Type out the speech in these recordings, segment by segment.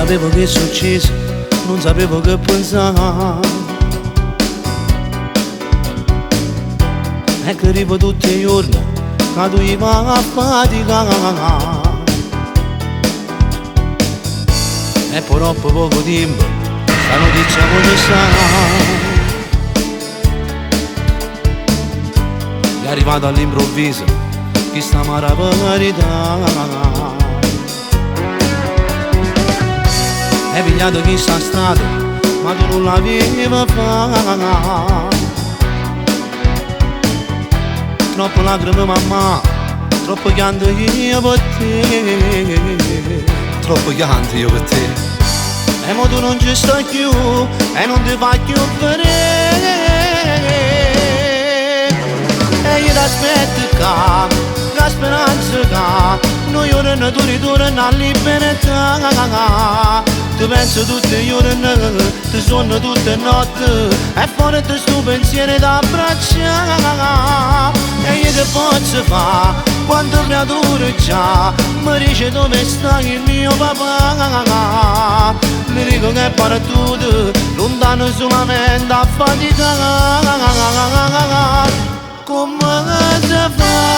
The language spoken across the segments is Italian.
sapevo che successo, non sapevo che pensare. E che arrivo tutti i giorni, che tu gli vai a faticare. E poi troppo poco tempo, sta notizia come sta. È arrivato all'improvviso, chi sta maravita. È pigliato chi sta strada, ma tu non l'avevi fatto. Troppo lacrime mamma, troppo pianto io per te. Troppo pianto io per te. E mo tu non ci stai più, e non ti fai più vedere. E io ti aspetto qua, la speranza qua. Noi ora tu ritorni a libertà. Ti penso tutti i giorni, ti suono tutte le notti. E fuori te sto pensiero da abbracciare. E io che posso fare, quando creatura già mi dice dove sta il mio papà. Mi dico che è partito, lontano solamente a faticare. Come si fa?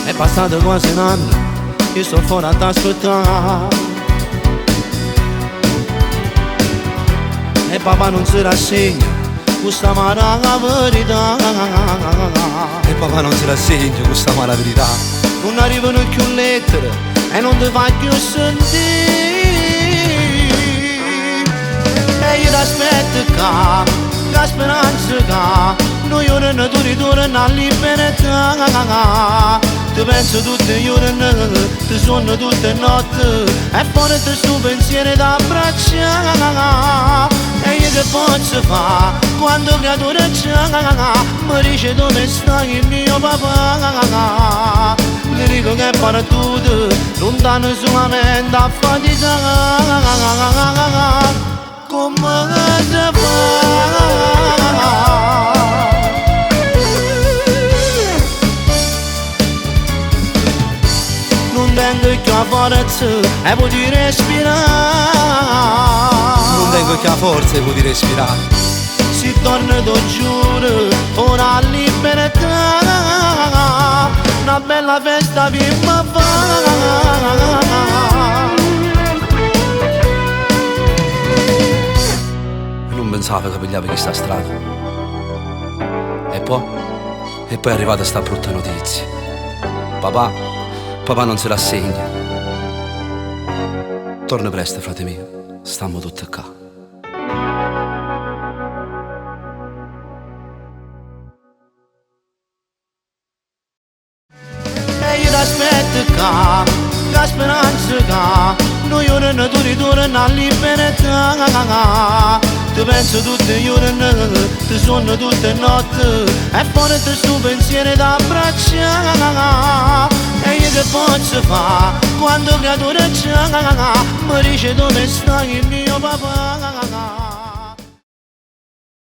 È passato quasi un anno, io sto fuori ad aspettare. E papà non si rassegna, questa amara verità. E papà non si rassegna, questa amara verità. Non arrivano più lettere e non ti fai più sentire. E io ti aspetto qua, la speranza qua. Noi ora tu ritorni a libertà. Ti penso tutti i giorni, ti suono tutte le notti. E fuori te sto pensiero da abbracciare. E io che posso fare, quando creatura c'è, mi dice dove sta il mio papà. Mi dico che è partito, lontano solamente a faticare. Come si fa? Non tengo più la forza e poter respirare. Non tengo più la forza e poter respirare. Si torna, ti giuro, ora a libertà. Una bella festa per me fa. Non pensavo che pigliava questa strada. E poi è arrivata sta brutta notizia. Papà non si rassegna. Torna presto, frate mio, stiamo tutti qua. E io ti aspetto qua, la speranza qua. Noi ora tu ritorni a libertà. Ti penso tutti i giorni, ti suono tutte le notti. E fuori te sto pensiero da abbracciare. E io che posso fare, quando creatura c'è, mi dice dove sta il mio papà.